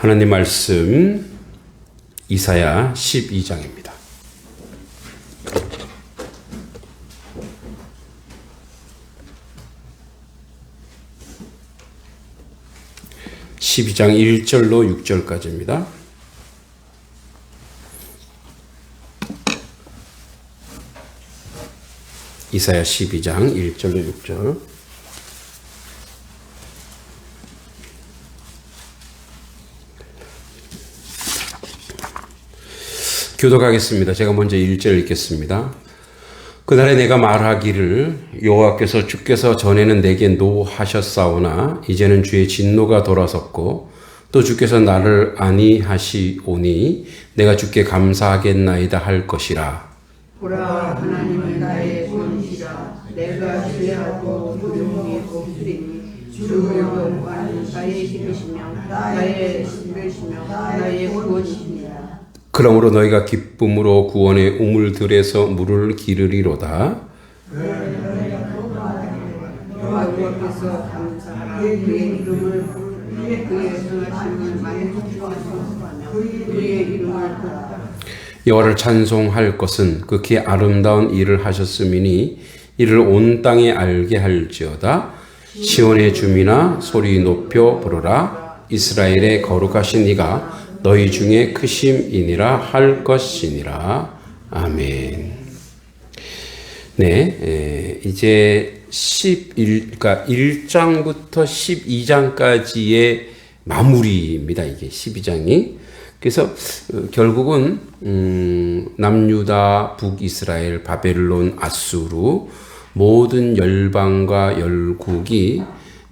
하나님 말씀 이사야 12장입니다. (12장) 1절로 6절까지입니다. 이사야 12장 1절로 6절. 교독하겠습니다. 제가 먼저 1절 읽겠습니다. 그날에 내가 말하기를 여호와께서 주께서 전에는 내게 노하셨사오나 이제는 주의 진노가 돌아섰고 또 주께서 나를 아니하시오니 내가 주께 감사하겠나이다 할 것이라. 보라, 하나님은 나의 손이시라. 내가 주의하고 무릎이 곱으리니 주 여호와는 나의 힘이시며 나의 신뢰시며 나의 구원이시니라. 그러므로 너희가 기쁨으로 구원의 우물들에서 물을 기르리로다. 여호와께서 감사하라. 그의 이름을 그의 선하심을 만족하소서. 그의 이름을 여호와를 찬송할 것은 극히 아름다운 일을 하셨음이니 이를 온 땅에 알게 할지어다. 시온의 주민아 소리 높여 부르라. 이스라엘의 거룩하신 이가 너희 중에 크심이니라 할 것이니라. 아멘. 네, 이제 그러니까 1장부터 12장까지의 마무리입니다. 이게 12장이. 그래서 결국은 남유다, 북이스라엘, 바벨론, 아수르 모든 열방과 열국이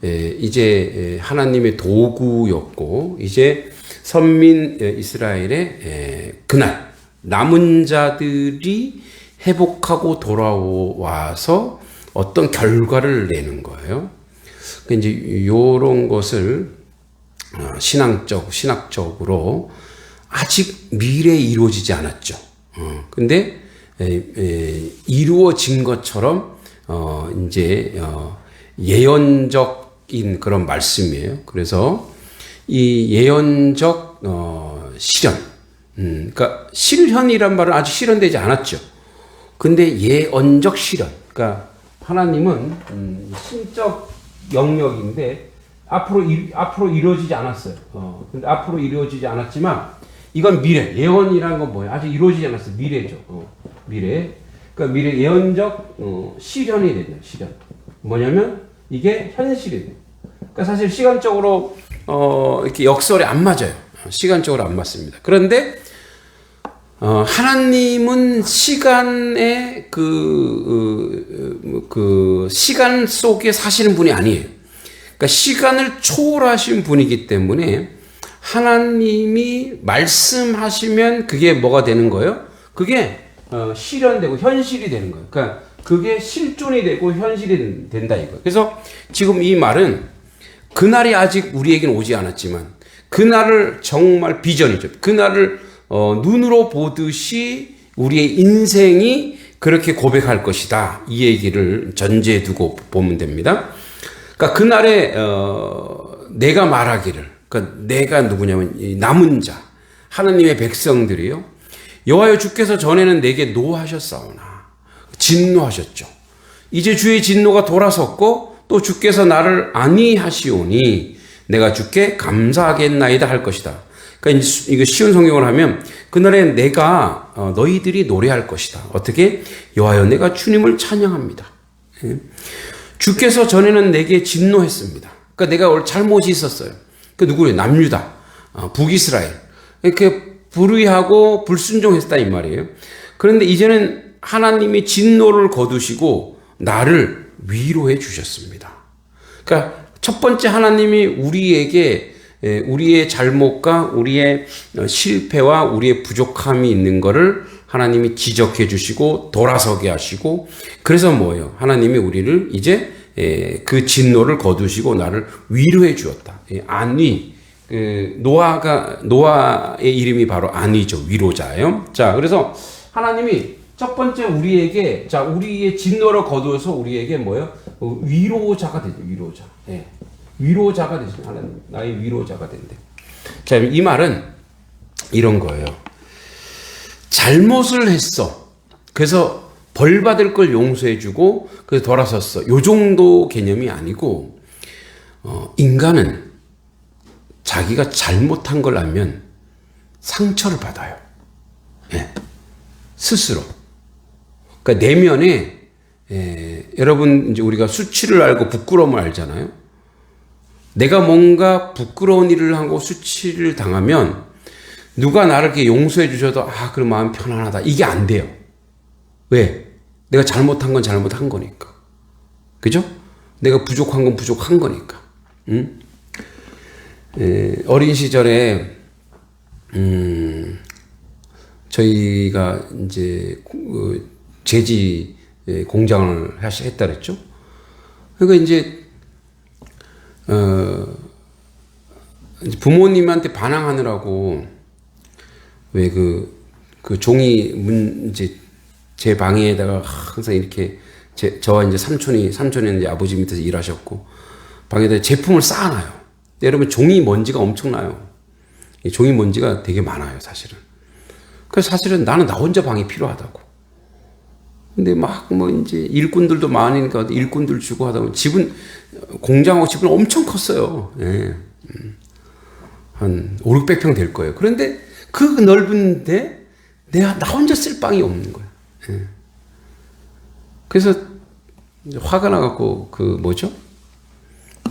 이제 하나님의 도구였고 이제 선민 이스라엘의 그날 남은 자들이 회복하고 돌아와서 어떤 결과를 내는 거예요. 이제 이런 것을 신학적으로 아직 미래에 이루어지지 않았죠. 근데 이루어진 것처럼 이제 예언적인 그런 말씀이에요. 그래서 이 예언적 실현, 그러니까 실현이란 말은 아직 실현되지 않았죠. 근데 예언적 실현, 그러니까 하나님은 신적 영역인데 앞으로 이루어지지 않았어요. 근데 앞으로 이루어지지 않았지만 이건 미래, 예언이란 건 뭐예요? 아직 이루어지지 않았어요. 미래죠. 미래. 그러니까 미래 예언적 실현이 된다. 실현. 뭐냐면 이게 현실이 돼요. 그러니까 사실 시간적으로 이렇게 역설에 안 맞아요. 시간적으로 안 맞습니다. 그런데 하나님은 시간의 그 시간 속에 사시는 분이 아니에요. 그러니까 시간을 초월하신 분이기 때문에 하나님이 말씀하시면 그게 뭐가 되는 거예요? 그게 실현되고 현실이 되는 거예요. 그러니까 그게 실존이 되고 현실이 된다 이거예요. 그래서 지금 이 말은 그날이 아직 우리에게는 오지 않았지만 그날을 정말 비전이죠. 그날을 눈으로 보듯이 우리의 인생이 그렇게 고백할 것이다. 이 얘기를 전제해 두고 보면 됩니다. 그러니까 그날에 내가 말하기를, 그러니까 내가 누구냐면 이 남은 자, 하나님의 백성들이요. 여호와여 주께서 전에는 내게 노하셨사오나 진노하셨죠. 이제 주의 진노가 돌아섰고 또 주께서 나를 아니하시오니 내가 주께 감사하겠나이다 할 것이다. 그러니까 이거 쉬운 성경을 하면 그날에 내가 너희들이 노래할 것이다. 어떻게? 여호와여 내가 주님을 찬양합니다. 주께서 전에는 내게 진노했습니다. 그러니까 내가 잘못이 있었어요. 그 누구예요? 남유다, 북이스라엘 이렇게 불의하고 불순종했다 이 말이에요. 그런데 이제는 하나님이 진노를 거두시고 나를 위로해 주셨습니다. 그러니까 첫 번째 하나님이 우리에게 우리의 잘못과 우리의 실패와 우리의 부족함이 있는 것을 하나님이 지적해 주시고 돌아서게 하시고 그래서 뭐예요? 하나님이 우리를 이제 그 진노를 거두시고 나를 위로해 주었다. 안위. 노아의 이름이 바로 안위죠. 위로자예요. 자, 그래서 하나님이 첫 번째 우리에게 우리의 진노를 거두어서 우리에게 뭐예요? 위로자가 되죠. 위로자. 예. 위로자가 되죠. 하나님 나의 위로자가 된대. 자, 이 말은 이런 거예요. 잘못을 했어. 그래서 벌 받을 걸 용서해주고 그래서 돌아섰어. 요 정도 개념이 아니고 인간은 자기가 잘못한 걸 알면 상처를 받아요. 예, 스스로. 그러니까 내면에 여러분 이제 우리가 수치를 알고 부끄러움을 알잖아요. 내가 뭔가 부끄러운 일을 하고 수치를 당하면 누가 나를 이렇게 용서해 주셔도 그럼 마음 편안하다. 이게 안 돼요. 왜? 내가 잘못한 건 잘못한 거니까. 그죠? 내가 부족한 건 부족한 거니까. 응? 어린 시절에 저희가 이제 제지 공장을 했다 그랬죠. 그러니까 이제 부모님한테 반항하느라고 왜 그 종이 이제 제 방에다가 항상 이렇게 저와 이제 삼촌이 이제 아버지 밑에서 일하셨고 방에다 제품을 쌓아놔요. 근데 여러분 종이 먼지가 엄청나요. 이 종이 먼지가 되게 많아요, 사실은. 그래서 사실은 나는 나 혼자 방이 필요하다고. 근데 막 뭐 이제 일꾼들도 많으니까 일꾼들 주고 하다 보면 집은 공장하고 집은 엄청 컸어요. 예. 한 5, 600평 될 거예요. 그런데 그 넓은데 나 혼자 쓸 방이 없는 거예요. 예. 그래서 화가 나갖고 그 뭐죠?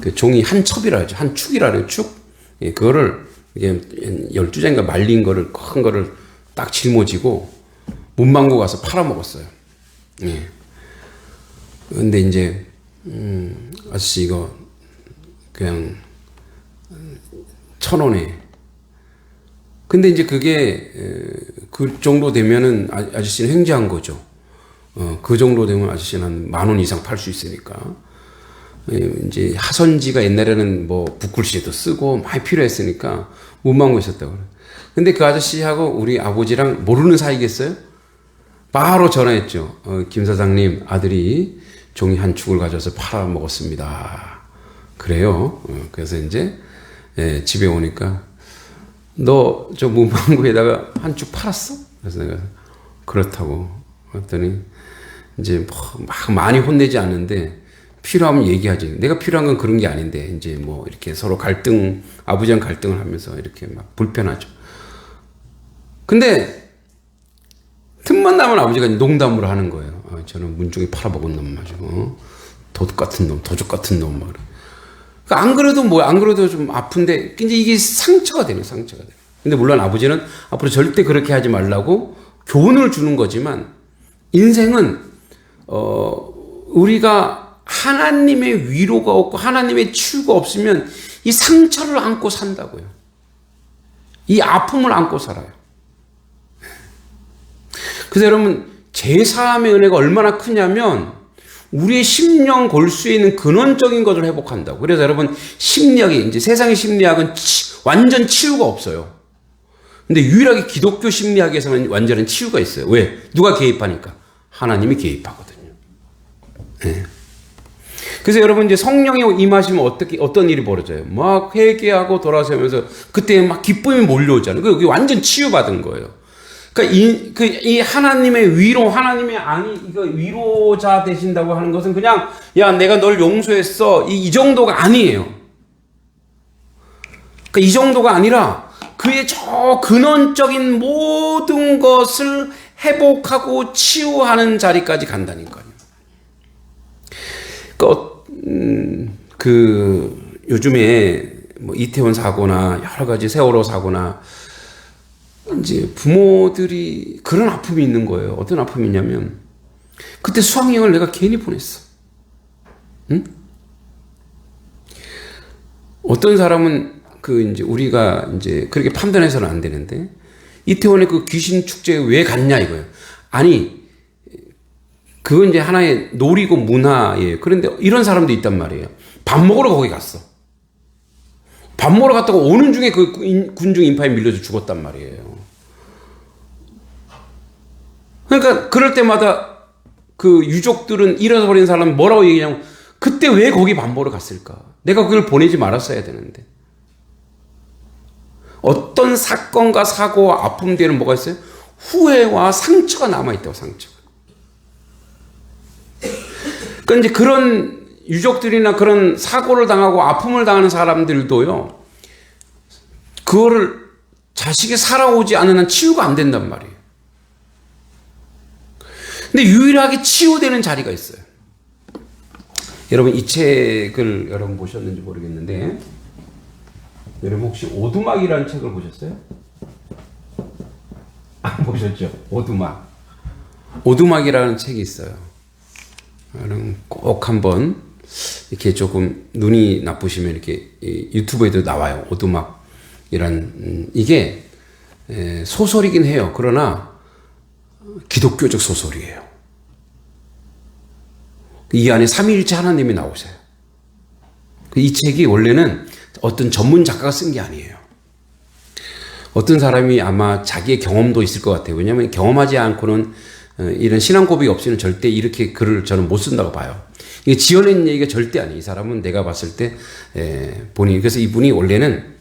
그 종이 한 첩이라 하죠. 한 축이라 해요. 축. 예, 그거를 이게 12장인가 말린 거를 큰 거를 딱 짊어지고 문방구 가서 팔아먹었어요. 예. 근데 이제 아저씨 이거 그냥 1,000원에. 근데 이제 그게 그 정도 되면은 아저씨는 횡재한 거죠. 그 정도 되면 아저씨는 한 10,000원 이상 팔 수 있으니까. 이제 하선지가 옛날에는 뭐 붓글씨도 쓰고 많이 필요했으니까 문방구에 있었다고 그래요. 근데 그 아저씨하고 우리 아버지랑 모르는 사이겠어요? 바로 전화했죠. 김 사장님 아들이 종이 한 축을 가져서 팔아먹었습니다. 그래요. 그래서 이제 집에 오니까 너 저 문방구에다가 한 축 팔았어? 그래서 내가 그렇다고 했더니 이제 막 많이 혼내지 않는데 필요하면 얘기하지. 내가 필요한 건 그런 게 아닌데 이제 뭐 이렇게 서로 아버지랑 갈등을 하면서 이렇게 막 불편하죠. 근데 틈만 나면 아버지가 농담으로 하는 거예요. 저는 문중에 팔아먹은 놈 맞아. 도둑 같은 놈, 도적 같은 놈 막. 그러니까 안 그래도 좀 아픈데 이제 이게 상처가 되는 상처가 돼요. 근데 물론 아버지는 앞으로 절대 그렇게 하지 말라고 교훈을 주는 거지만 인생은 우리가 하나님의 위로가 없고 하나님의 치유가 없으면 이 상처를 안고 산다고요. 이 아픔을 안고 살아요. 그래서 여러분 제사함의 은혜가 얼마나 크냐면 우리의 심령 골수에 있는 근원적인 것을 회복한다고. 그래서 여러분 심리학이 이제 세상의 심리학은 완전 치유가 없어요. 근데 유일하게 기독교 심리학에서는 완전한 치유가 있어요. 왜? 누가 개입하니까? 하나님이 개입하거든요. 네. 그래서 여러분 이제 성령이 임하시면 어떤 일이 벌어져요? 막 회개하고 돌아서면서 그때 막 기쁨이 몰려오잖아요. 그게 완전 치유받은 거예요. 그러니까 이 하나님의 위로, 하나님의 이거 위로자 되신다고 하는 것은 그냥 야 내가 널 용서했어 이 정도가 아니에요. 그러니까 이 정도가 아니라 그의 저 근원적인 모든 것을 회복하고 치유하는 자리까지 간다니까요. 요즘에 뭐 이태원 사고나 여러 가지 세월호 사고나 이제 부모들이 그런 아픔이 있는 거예요. 어떤 아픔이 있냐면 그때 수학여행을 내가 괜히 보냈어. 응? 어떤 사람은 이제 우리가 이제 그렇게 판단해서는 안 되는데 이태원에 그 귀신 축제에 왜 갔냐 이거예요. 아니 그건 이제 하나의 놀이고 문화예요. 그런데 이런 사람도 있단 말이에요. 밥 먹으러 거기 갔어. 밥 먹으러 갔다가 오는 중에 그 군중 인파에 밀려서 죽었단 말이에요. 그러니까 그럴 때마다 그 유족들은 잃어버린 사람 뭐라고 얘기하냐면 그때 왜 거기 밥 먹으러 갔을까? 내가 그걸 보내지 말았어야 되는데. 어떤 사건과 사고와 아픔 뒤에는 뭐가 있어요? 후회와 상처가 남아있다고, 상처가. 그러니까 이제 그런 유족들이나 그런 사고를 당하고 아픔을 당하는 사람들도요, 그거를 자식이 살아오지 않는 한 치유가 안 된단 말이에요. 근데 유일하게 치유되는 자리가 있어요. 여러분, 이 책을 여러분 보셨는지 모르겠는데, 여러분 혹시 오두막이라는 책을 보셨어요? 안 보셨죠? 오두막. 오두막이라는 책이 있어요. 여러분 꼭 한번 이렇게 조금 눈이 나쁘시면 이렇게 유튜브에도 나와요. 오두막이란 이게 소설이긴 해요. 그러나 기독교적 소설이에요. 이 안에 삼위일체 하나님이 나오세요. 이 책이 원래는 어떤 전문 작가가 쓴 게 아니에요. 어떤 사람이 아마 자기의 경험도 있을 것 같아요. 왜냐하면 경험하지 않고는 이런 신앙 고백이 없이는 절대 이렇게 글을 저는 못 쓴다고 봐요. 이게 지어낸 얘기가 절대 아니에요. 이 사람은 내가 봤을 때 본인이. 그래서 이분이 원래는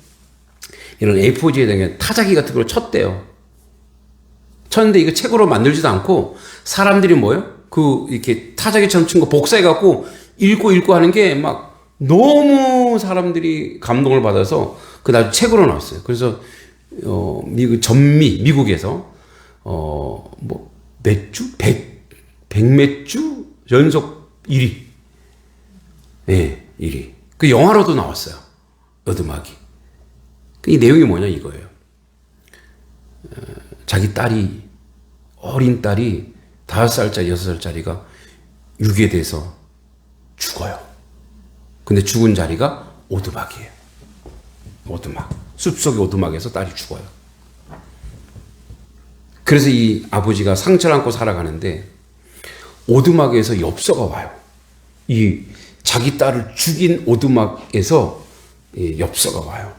이런 A4지에 대한 타자기 같은 걸 쳤대요. 쳤는데 이거 책으로 만들지도 않고 사람들이 뭐예요? 이렇게 타자기처럼 친 거 복사해갖고 읽고 하는 게 막 너무 사람들이 감동을 받아서 그 나중에 책으로 나왔어요. 그래서 미국에서 몇 주? 100몇 주 연속 1위. 네, 1위. 그 영화로도 나왔어요. 오두막이. 이 내용이 뭐냐 이거예요. 자기 딸이, 어린 딸이 5살짜리, 6살짜리가 유괴돼서 죽어요. 근데 죽은 자리가 오두막이에요. 오두막. 숲속의 오두막에서 딸이 죽어요. 그래서 이 아버지가 상처를 안고 살아가는데 오두막에서 엽서가 와요. 이 자기 딸을 죽인 오두막에서 엽서가 와요.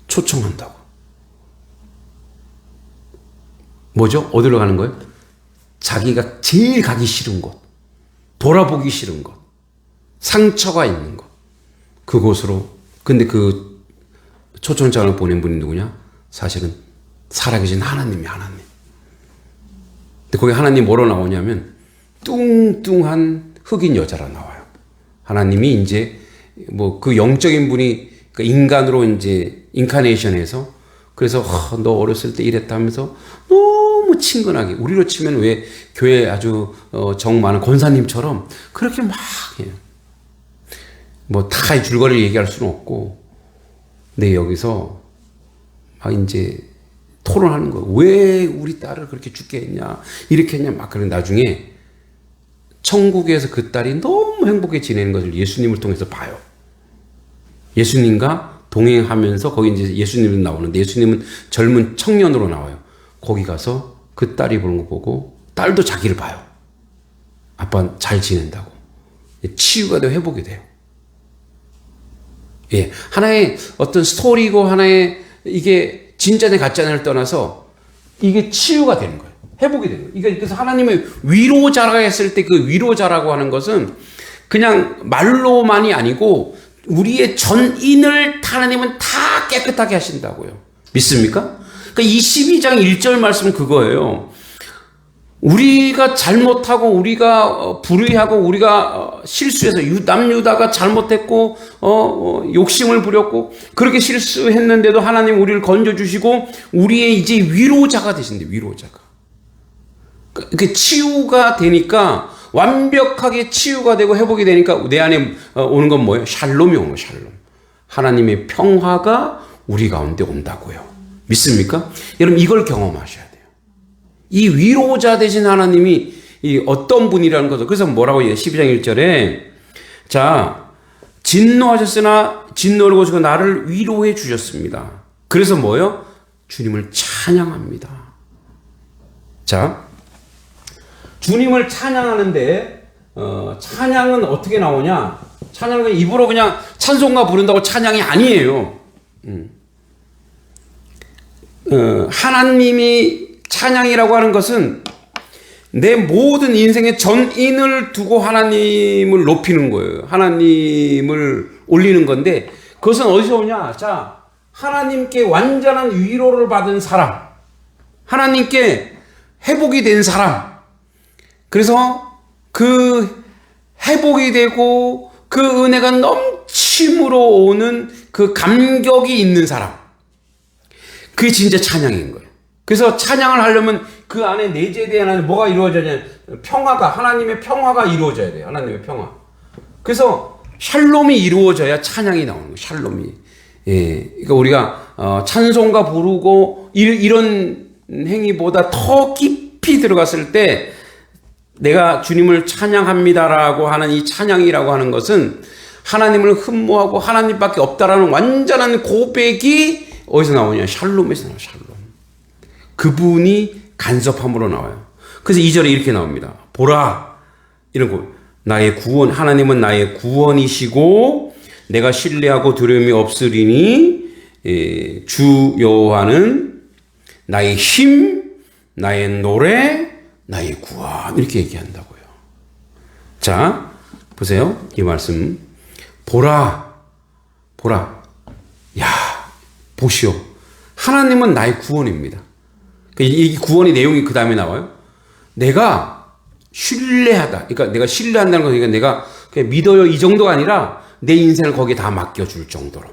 초청한다고. 뭐죠? 어디로 가는 거예요? 자기가 제일 가기 싫은 곳, 돌아보기 싫은 곳, 상처가 있는 곳, 그곳으로. 근데 그 초청장을 보낸 분이 누구냐? 사실은 살아계신 하나님이 하나님. 근데 거기 하나님 뭐로 나오냐면 뚱뚱한 흑인 여자라 나와요. 하나님이 이제 뭐 그 영적인 분이 그 인간으로 이제 인카네이션해서, 그래서 너 어렸을 때 이랬다면서 너무 친근하게, 우리로 치면 왜 교회 아주 정 많은 권사님처럼 그렇게 막 해요. 뭐 다 줄거리를 얘기할 수는 없고, 근데 여기서 막 이제 토론하는 거예요. 왜 우리 딸을 그렇게 죽게 했냐, 이렇게 했냐, 막. 그런 나중에 천국에서 그 딸이 너무 행복해 지내는 것을 예수님을 통해서 봐요. 예수님과 동행하면서 거기 이제 예수님은 나오는데 예수님은 젊은 청년으로 나와요. 거기 가서 그 딸이 보는 거 보고 딸도 자기를 봐요. 아빠 잘 지낸다고. 치유가 되고 회복이 돼요. 예, 하나의 어떤 스토리고 하나의 이게 진짜냐 가짜냐를 떠나서 이게 치유가 되는 거예요. 회복이 되는 거예요. 그러니까 그래서 하나님의 위로자라고 했을 때 그 위로자라고 하는 것은 그냥 말로만이 아니고 우리의 전인을 하나님은 다 깨끗하게 하신다고요. 믿습니까? 그러니까 22장 1절 말씀은 그거예요. 우리가 잘못하고 우리가 불의하고 우리가 실수해서 남유다가 잘못했고 욕심을 부렸고 그렇게 실수했는데도 하나님 우리를 건져주시고 우리의 이제 위로자가 되신대. 위로자가. 그 치유가 되니까, 완벽하게 치유가 되고 회복이 되니까 내 안에 오는 건 뭐예요? 샬롬이 오는 거예요. 샬롬. 하나님의 평화가 우리 가운데 온다고요. 믿습니까? 여러분 이걸 경험하셔야 돼요. 이 위로자 되신 하나님이 이 어떤 분이라는 거죠. 그래서 뭐라고 해요? 12장 1절에 자, 진노하셨으나 진노를 고치고 나를 위로해 주셨습니다. 그래서 뭐예요? 주님을 찬양합니다. 자, 주님을 찬양하는데 찬양은 어떻게 나오냐? 찬양은 입으로 그냥 찬송가 부른다고 찬양이 아니에요. 하나님이 찬양이라고 하는 것은 내 모든 인생의 전인을 두고 하나님을 높이는 거예요. 하나님을 올리는 건데 그것은 어디서 오냐? 자, 하나님께 완전한 위로를 받은 사람, 하나님께 회복이 된 사람, 그래서 그 회복이 되고 그 은혜가 넘침으로 오는 그 감격이 있는 사람, 그게 진짜 찬양인 거예요. 그래서 찬양을 하려면 그 안에 내재된 안에 뭐가 이루어져야 평화가, 하나님의 평화가 이루어져야 돼요. 하나님의 평화. 그래서 샬롬이 이루어져야 찬양이 나오는 거예요. 샬롬이. 예. 그러니까 우리가 찬송가 부르고 이런 행위보다 더 깊이 들어갔을 때 내가 주님을 찬양합니다라고 하는 이 찬양이라고 하는 것은 하나님을 흠모하고 하나님밖에 없다라는 완전한 고백이 어디서 나오냐? 샬롬에서 나와요. 샬롬. 그분이 간섭함으로 나와요. 그래서 2절에 이렇게 나옵니다. 보라, 이런 거. 나의 구원, 하나님은 나의 구원이시고 내가 신뢰하고 두려움이 없으리니 주 여호와는 나의 힘, 나의 노래, 나의 구원, 이렇게 얘기한다고요. 자, 보세요. 이 말씀. 보라, 보라. 야, 보시오. 하나님은 나의 구원입니다. 이 구원의 내용이 그 다음에 나와요. 내가 신뢰하다. 그러니까 내가 신뢰한다는 건 내가 그냥 믿어요 이 정도가 아니라 내 인생을 거기에 다 맡겨줄 정도로.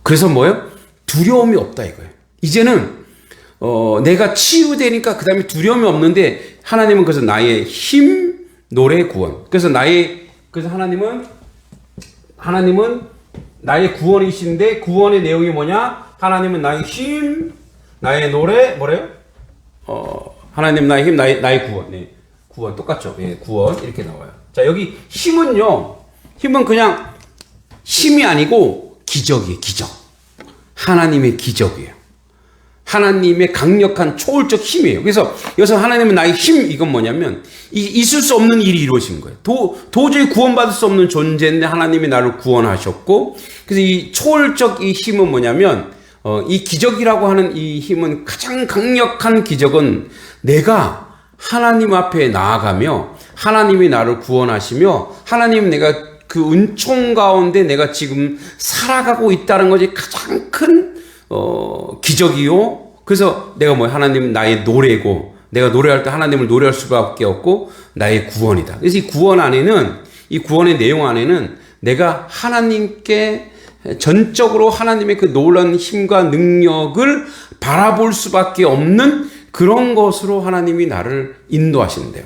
그래서 뭐예요? 두려움이 없다 이거예요. 이제는 내가 치유되니까 그 다음에 두려움이 없는데 하나님은 그래서 나의 힘, 노래, 구원. 그래서 하나님은 나의 구원이신데 구원의 내용이 뭐냐? 하나님은 나의 힘, 나의 노래, 뭐래요? 하나님 나의 힘, 나의 구원. 네. 구원 똑같죠? 예, 구원 이렇게 나와요. 자, 여기 힘은요. 힘은 그냥 힘이 아니고 기적이에요. 기적. 하나님의 기적이에요. 하나님의 강력한 초월적 힘이에요. 그래서 여기서 하나님은 나의 힘, 이건 뭐냐면 있을 수 없는 일이 이루어진 거예요. 도저히 구원받을 수 없는 존재인데 하나님이 나를 구원하셨고, 그래서 이 초월적 이 힘은 뭐냐면 이 기적이라고 하는 이 힘은 가장 강력한 기적은 내가 하나님 앞에 나아가며 하나님이 나를 구원하시며 하나님 내가 그 은총 가운데 내가 지금 살아가고 있다는 것이 가장 큰 기적이요. 그래서 내가 하나님 나의 노래고 내가 노래할 때 하나님을 노래할 수밖에 없고 나의 구원이다. 그래서 이 구원 안에는 이 구원의 내용 안에는 내가 하나님께 전적으로 하나님의 그 놀라운 힘과 능력을 바라볼 수밖에 없는 그런 것으로 하나님이 나를 인도하신대요.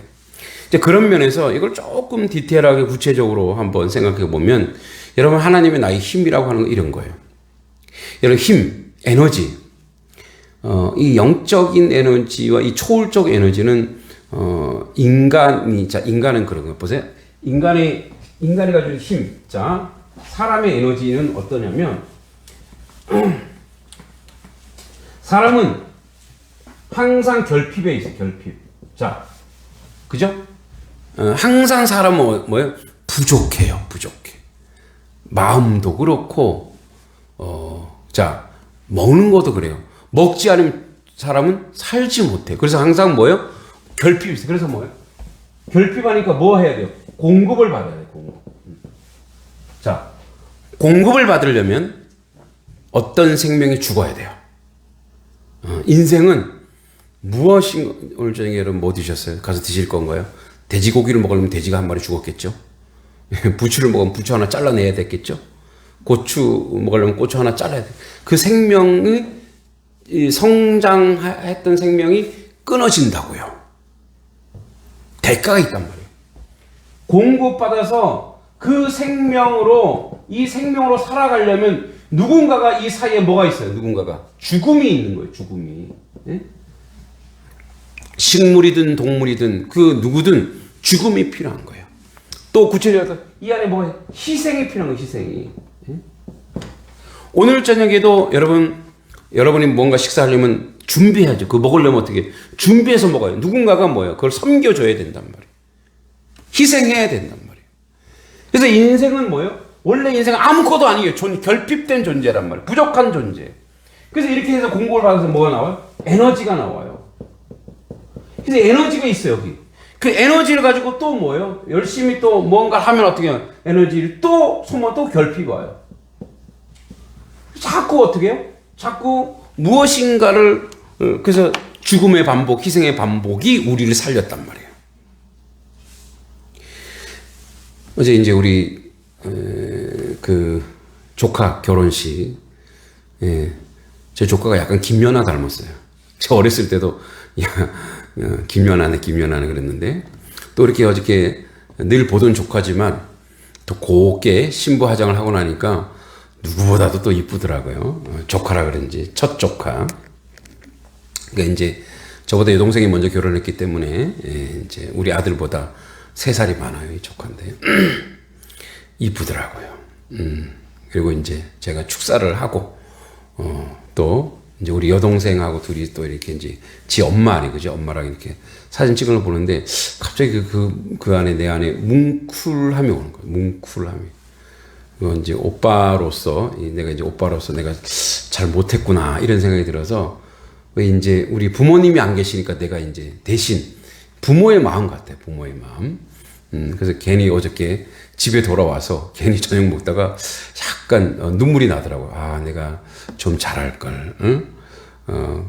이제 그런 면에서 이걸 조금 디테일하게 구체적으로 한번 생각해 보면 여러분 하나님의 나의 힘이라고 하는 건 이런 거예요. 여러분 힘, 에너지, 이 영적인 에너지와 이 초월적 에너지는 인간은 그런 거예요. 보세요. 인간이 가지고 있는 힘, 자 사람의 에너지는 어떠냐면 사람은 항상 결핍에 있어요. 결핍. 자, 그죠? 항상 사람은 뭐예요? 부족해요. 부족해. 마음도 그렇고, 자, 먹는 것도 그래요. 먹지 않으면 사람은 살지 못해. 그래서 항상 뭐예요? 결핍이 있어요. 그래서 뭐예요? 결핍하니까 뭐 해야 돼요? 공급을 받아야 돼요. 공급. 자, 공급을 받으려면 어떤 생명이 죽어야 돼요? 인생은 무엇인가, 오늘 저녁에 여러분 뭐 드셨어요? 가서 드실 건가요? 돼지고기를 먹으려면 돼지가 한 마리 죽었겠죠? 부추를 먹으면 부추 하나 잘라내야 됐겠죠? 고추 먹으려면 고추 하나 잘라야 돼. 그 생명이, 성장했던 생명이 끊어진다고요. 대가가 있단 말이에요. 공급받아서 이 생명으로 살아가려면 누군가가 이 사이에 뭐가 있어요? 누군가가. 죽음이 있는 거예요. 죽음이. 네? 식물이든 동물이든 그 누구든 죽음이 필요한 거예요. 또 구체적으로 이 안에 뭐가 희생이 필요한 거예요. 희생이. 네? 오늘 저녁에도 여러분이 뭔가 식사하려면 준비해야죠. 그거 먹으려면 어떻게 준비해서 먹어요. 누군가가 뭐예요? 그걸 섬겨줘야 된단 말이에요. 희생해야 된단 말이에요. 그래서 인생은 뭐예요? 원래 인생은 아무것도 아니에요. 결핍된 존재란 말이에요. 부족한 존재. 그래서 이렇게 해서 공부를 받아서 뭐가 나와요? 에너지가 나와요. 그래서 에너지가 있어요, 여기. 그 에너지를 가지고 또 뭐예요? 열심히 또 뭔가 하면 어떻게 해요? 에너지를 또 소모하면 또 결핍이 와요. 자꾸 어떻게 해요? 자꾸 무엇인가를 그래서 죽음의 반복, 희생의 반복이 우리를 살렸단 말이에요. 어제 이제 우리 그 조카 결혼식, 제 조카가 약간 김연아 닮았어요. 저 어렸을 때도 김연아네 그랬는데, 또 이렇게 어저께 늘 보던 조카지만 또 곱게 신부 화장을 하고 나니까 누구보다도 또 이쁘더라고요. 조카라 그런지 첫 조카. 그러니까 이제 저보다 여동생이 먼저 결혼했기 때문에 이제 우리 아들보다 3살이 많아요, 이 조카인데 이쁘더라고요. 그리고 이제 제가 축사를 하고 또 이제 우리 여동생하고 둘이 또 이렇게 이제 지 엄마니 그죠? 엄마랑 이렇게 사진 찍은 걸 보는데 갑자기 그 안에 내 안에 뭉클함이 오는 거예요. 뭉클함이. 이제 오빠로서 내가 잘 못했구나 이런 생각이 들어서, 왜 이제 우리 부모님이 안 계시니까 내가 이제 대신 부모의 마음 같아, 부모의 마음. 그래서 괜히 어저께 집에 돌아와서 괜히 저녁 먹다가 약간 눈물이 나더라고요. 아, 내가 좀 잘할 걸. 응?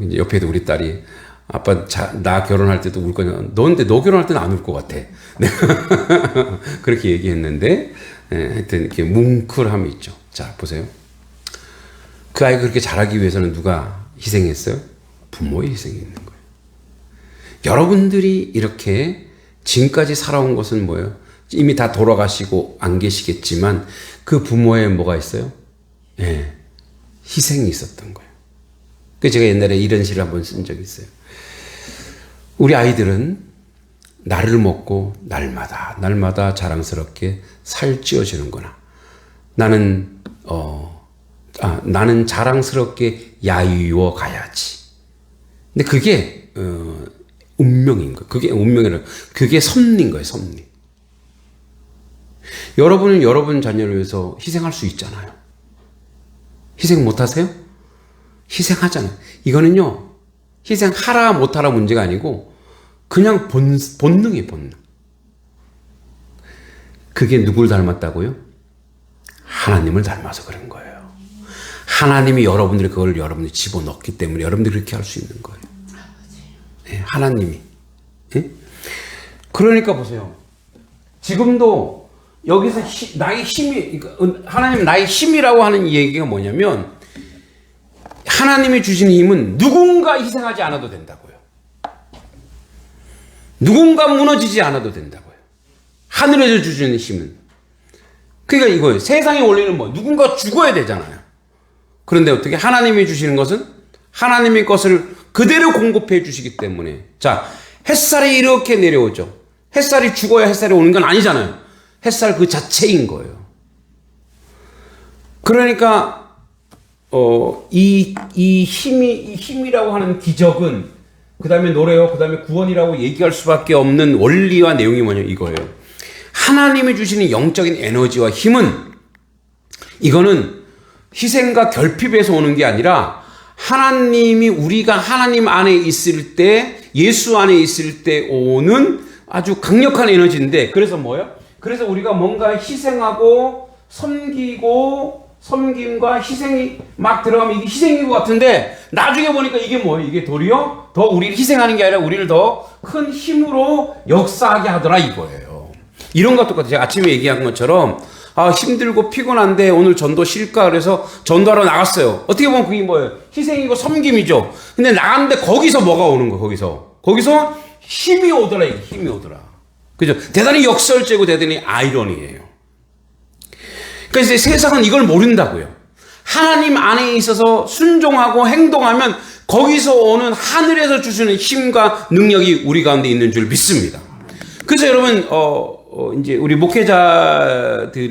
이제 옆에도 우리 딸이 아빠 나 결혼할 때도 울 거냐? 너 결혼할 때는 안 울 것 같아. 그렇게 얘기했는데, 하여튼 이렇게 뭉클함이 있죠. 자, 보세요. 그 아이가 그렇게 자라기 위해서는 누가 희생했어요? 부모의 희생이 있는 거예요. 여러분들이 이렇게 지금까지 살아온 것은 뭐예요? 이미 다 돌아가시고 안 계시겠지만 그 부모의 뭐가 있어요? 희생이 있었던 거예요. 그래서 제가 옛날에 이런 시를 한번 쓴 적이 있어요. 우리 아이들은 나를 먹고 날마다 자랑스럽게 살찌워주는구나. 나는 자랑스럽게 야유어 가야지. 근데 그게 운명인 거예요. 그게 운명이라. 그게 섭리인 거예요, 섭리. 여러분은 여러분 자녀를 위해서 희생할 수 있잖아요. 희생 못 하세요? 희생하잖아요. 이거는요, 희생하라 못하라 문제가 아니고 그냥 본능이에요, 본능. 그게 누굴 닮았다고요? 하나님을 닮아서 그런 거예요. 하나님이 그걸 여러분들이 집어넣기 때문에 여러분들이 그렇게 할 수 있는 거예요. 네, 하나님이. 네? 그러니까 보세요. 지금도 여기서 나의 힘이, 하나님 나의 힘이라고 하는 얘기가 뭐냐면, 하나님이 주신 힘은 누군가 희생하지 않아도 된다고요. 누군가 무너지지 않아도 된다고요. 하늘에서 주시는 힘은. 그러니까 이거예요. 세상의 원리는 뭐? 누군가 죽어야 되잖아요. 그런데 어떻게 하나님이 주시는 것은 하나님의 것을 그대로 공급해 주시기 때문에. 자, 햇살이 이렇게 내려오죠. 햇살이 죽어야 햇살이 오는 건 아니잖아요. 햇살 그 자체인 거예요. 그러니까 이 힘이라고 하는 기적은, 그 다음에 노래요, 그 다음에 구원이라고 얘기할 수밖에 없는 원리와 내용이 뭐냐, 이거예요. 하나님이 주시는 영적인 에너지와 힘은, 이거는 희생과 결핍에서 오는 게 아니라 하나님이, 우리가 하나님 안에 있을 때, 예수 안에 있을 때 오는 아주 강력한 에너지인데, 그래서 뭐예요? 그래서 우리가 뭔가 희생하고 섬김과 희생이 막 들어가면 이게 희생인 것 같은데, 나중에 보니까 이게 뭐예요? 이게 도리어 더 우리를 희생하는 게 아니라 우리를 더 큰 힘으로 역사하게 하더라, 이거예요. 이런 것도 똑같아요. 제가 아침에 얘기한 것처럼, 힘들고 피곤한데 오늘 전도 쉴까? 그래서 전도하러 나갔어요. 어떻게 보면 그게 뭐예요? 희생이고 섬김이죠. 근데 나갔는데 거기서 뭐가 오는 거예요? 거기서 힘이 오더라, 이게 힘이 오더라. 그죠? 대단히 역설제고 대단히 아이러니예요. 그러니까 이제 세상은 이걸 모른다고요. 하나님 안에 있어서 순종하고 행동하면 거기서 오는 하늘에서 주시는 힘과 능력이 우리 가운데 있는 줄 믿습니다. 그래서 여러분, 이제 우리 목회자들이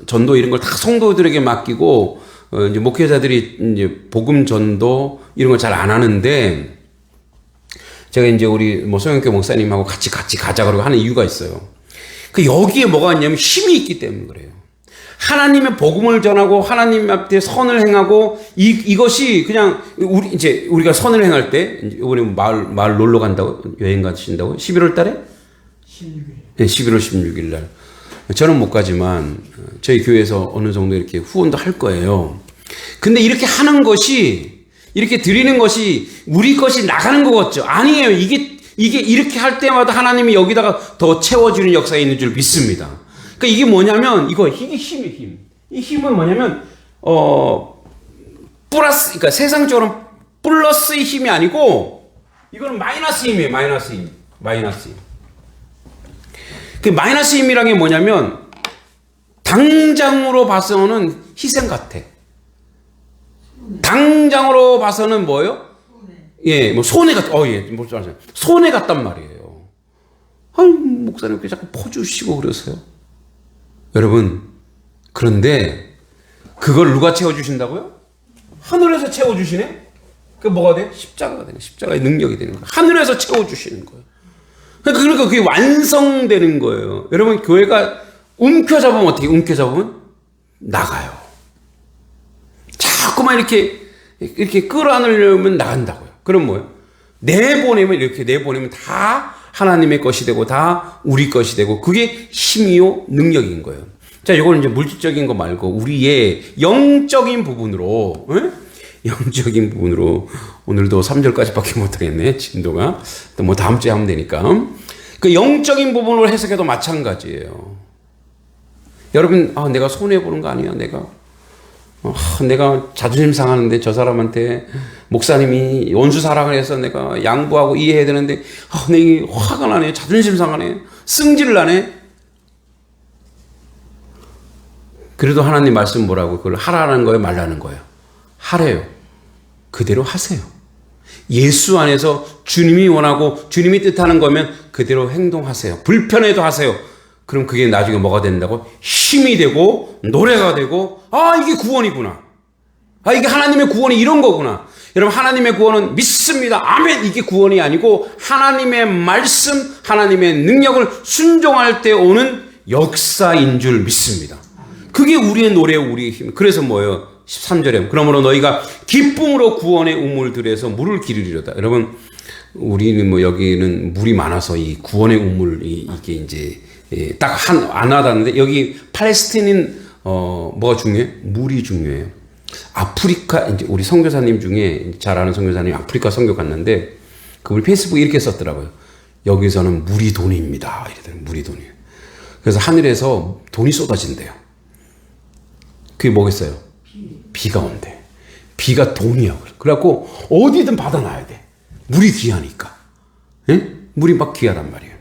전도 이런 걸 다 성도들에게 맡기고, 이제 목회자들이 이제 복음 전도 이런 걸 잘 안 하는데, 제가 이제 우리 소영교 목사님하고 같이 가자 그러고 하는 이유가 있어요. 그 여기에 뭐가 있냐면 힘이 있기 때문에 그래요. 하나님의 복음을 전하고 하나님 앞에 선을 행하고, 이것이 그냥 우리가 선을 행할 때, 이번에 마을 놀러 간다고, 여행 가신다고 11월 달에 11월 16일 날. 저는 못 가지만 저희 교회에서 어느 정도 이렇게 후원도 할 거예요. 근데 이렇게 하는 것이, 이렇게 드리는 것이 우리 것이 나가는 것 같죠? 아니에요. 이게 이렇게 할 때마다 하나님이 여기다가 더 채워주는 역사에 있는 줄 믿습니다. 그러니까 이게 뭐냐면, 이게 힘이에요, 힘. 이 힘은 뭐냐면, 플러스, 그러니까 세상적으로 플러스의 힘이 아니고, 이거는 마이너스 힘이에요, 마이너스 힘. 마이너스 힘. 그 마이너스 힘이라는 게 뭐냐면, 당장으로 봐서는 희생 같아. 당장으로 봐서는 뭐예요? 예, 뭐 손해 같, 손해 같단 말이에요. 아유, 목사님께 자꾸 퍼주시고 그러세요. 여러분, 그런데 그걸 누가 채워주신다고요? 하늘에서 채워주시네? 그게 뭐가 돼? 십자가가 되네. 십자가의 능력이 되는 거예요. 하늘에서 채워주시는 거예요. 그러니까 그게 완성되는 거예요. 여러분, 교회가 움켜잡으면 어떻게, 움켜잡으면 나가요. 자꾸만 이렇게 끌어안으려면 나간다고요. 그럼 뭐예요? 내보내면 다 하나님의 것이 되고, 다 우리 것이 되고, 그게 힘이요, 능력인 거예요. 자, 이거는 이제 물질적인 거 말고, 우리의 영적인 부분으로, 영적인 부분으로, 오늘도 3절까지밖에 못하겠네, 진도가. 또 뭐 다음 주에 하면 되니까. 그 영적인 부분으로 해석해도 마찬가지예요. 여러분, 내가 손해보는 거 아니야, 내가 자존심 상하는데 저 사람한테 목사님이 원수 사랑을 해서 내가 양보하고 이해해야 되는데 내게 화가 나네, 자존심 상하네, 승질을 나네. 그래도 하나님 말씀 뭐라고? 그걸 하라는 거예요, 말라는 거예요? 하래요. 그대로 하세요. 예수 안에서 주님이 원하고 주님이 뜻하는 거면 그대로 행동하세요. 불편해도 하세요. 그럼 그게 나중에 뭐가 된다고? 힘이 되고 노래가 되고, 이게 구원이구나. 이게 하나님의 구원이 이런 거구나. 여러분, 하나님의 구원은 믿습니다. 아멘. 이게 구원이 아니고 하나님의 말씀, 하나님의 능력을 순종할 때 오는 역사인 줄 믿습니다. 그게 우리의 노래요, 우리의 힘. 그래서 뭐예요? 13절에 그러므로 너희가 기쁨으로 구원의 우물들에서 물을 기르리로다. 여러분, 우리는 뭐 여기는 물이 많아서 이 구원의 우물이 이게 이제 딱 안 와닿는데, 여기 팔레스틴인 뭐가 중요해? 물이 중요해요. 아프리카, 이제 우리 선교사님 중에 잘 아는 선교사님 아프리카 선교 갔는데 그분이 페이스북에 이렇게 썼더라고요. 여기서는 물이 돈입니다. 이러더라고요. 물이 돈이에요. 그래서 하늘에서 돈이 쏟아진대요. 그게 뭐겠어요? 비가 온대. 비가 돈이야. 그래갖고 어디든 받아놔야 돼. 물이 귀하니까. 예? 물이 막 귀하단 말이에요.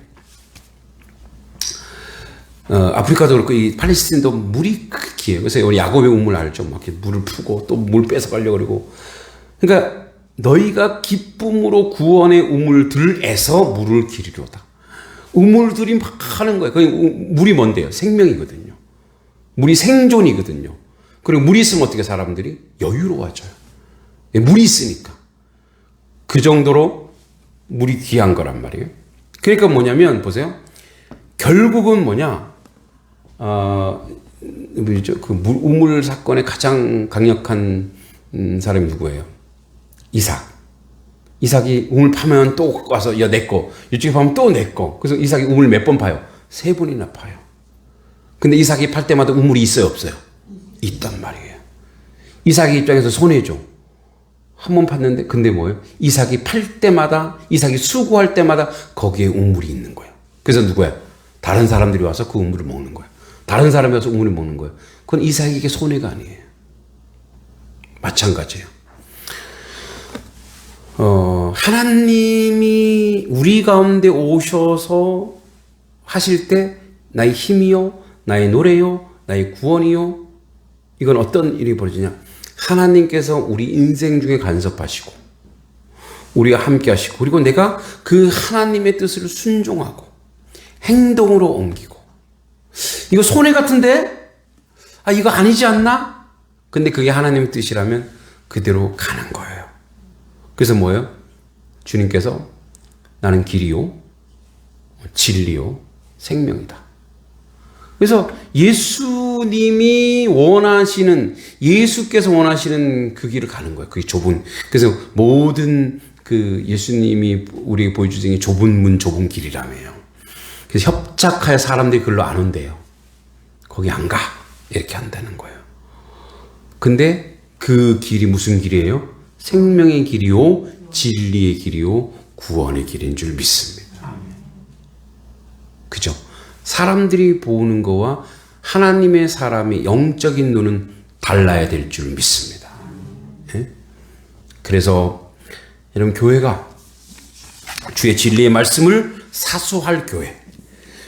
아프리카도 그렇고 이 팔레스틴도 물이 귀해요. 그래서 우리 야곱의 우물 알죠? 막 이렇게 물을 푸고 또 물 뺏어가려고 그러고. 그러니까 너희가 기쁨으로 구원의 우물들에서 물을 기르려다. 우물들이 막 하는 거예요. 그 물이 뭔데요? 생명이거든요. 물이 생존이거든요. 그리고 물이 있으면 어떻게 사람들이 여유로워져요. 물이 있으니까. 그 정도로 물이 귀한 거란 말이에요. 그러니까 뭐냐면 보세요. 결국은 뭐냐? 그 우물 사건의 가장 강력한 사람이 누구예요? 이삭이 우물 파면 또 와서 내 거, 이쪽에 파면 또 내 거. 그래서 이삭이 우물 몇 번 파요? 3번이나 파요. 근데 이삭이 팔 때마다 우물이 있어요, 없어요? 있단 말이에요. 이삭의 입장에서 손해죠. 한 번 팠는데, 근데 뭐예요? 이삭이 팔 때마다, 이삭이 수고할 때마다 거기에 우물이 있는 거예요. 그래서 누구야? 다른 사람들이 와서 그 우물을 먹는 거예요. 다른 사람이 와서 우물을 먹는 거예요. 그건 이삭에게 손해가 아니에요. 마찬가지예요. 하나님이 우리 가운데 오셔서 하실 때 나의 힘이요, 나의 노래요, 나의 구원이요. 이건 어떤 일이 벌어지냐? 하나님께서 우리 인생 중에 간섭하시고 우리와 함께 하시고, 그리고 내가 그 하나님의 뜻을 순종하고 행동으로 옮기고. 이거 손해 같은데? 이거 아니지 않나? 근데 그게 하나님의 뜻이라면 그대로 가는 거예요. 그래서 뭐예요? 주님께서 나는 길이요, 진리요, 생명이다. 그래서 예수님이 원하시는, 예수께서 원하시는 그 길을 가는 거예요. 그게 좁은. 그래서 모든 그 예수님이 우리에게 보여주신 게 좁은 문, 좁은 길이라며요. 그래서 협착할 사람들이 글로 안 온대요. 거기 안 가. 이렇게 한다는 거예요. 근데 그 길이 무슨 길이에요? 생명의 길이요, 진리의 길이요, 구원의 길인 줄 믿습니다. 그죠? 사람들이 보는 거와 하나님의 사람의 영적인 눈은 달라야 될 줄 믿습니다. 예? 그래서 여러분, 교회가 주의 진리의 말씀을 사수할 교회,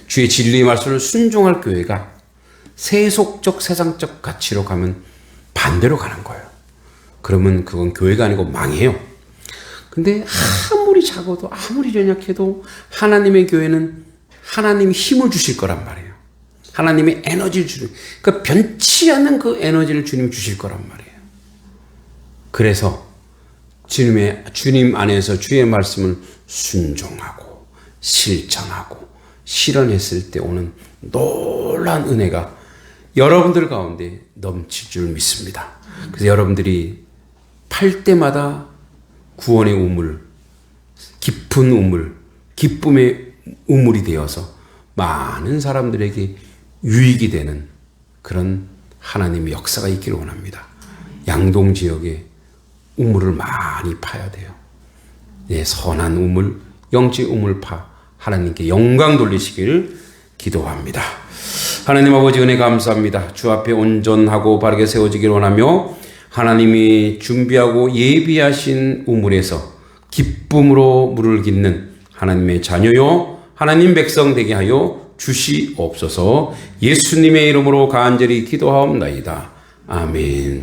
주의 진리의 말씀을 순종할 교회가 세속적 세상적 가치로 가면 반대로 가는 거예요. 그러면 그건 교회가 아니고 망해요. 근데 아무리 작아도 아무리 연약해도 하나님의 교회는 하나님이 힘을 주실 거란 말이에요. 하나님의 에너지를 주는, 그러니까 변치 않는 그 에너지를 주님 주실 거란 말이에요. 그래서 주님 안에서 주의 말씀을 순종하고 실천하고 실현했을 때 오는 놀라운 은혜가 여러분들 가운데 넘칠 줄 믿습니다. 그래서 여러분들이 팔 때마다 구원의 우물, 깊은 우물, 기쁨의 우물이 되어서 많은 사람들에게 유익이 되는 그런 하나님의 역사가 있기를 원합니다. 양동 지역에 우물을 많이 파야 돼요. 예, 선한 우물, 영적 우물 파 하나님께 영광 돌리시기를 기도합니다. 하나님 아버지 은혜 감사합니다. 주 앞에 온전하고 바르게 세워지기를 원하며 하나님이 준비하고 예비하신 우물에서 기쁨으로 물을 깃는 하나님의 자녀요 하나님 백성 되게 하여 주시옵소서. 예수님의 이름으로 간절히 기도하옵나이다. 아멘.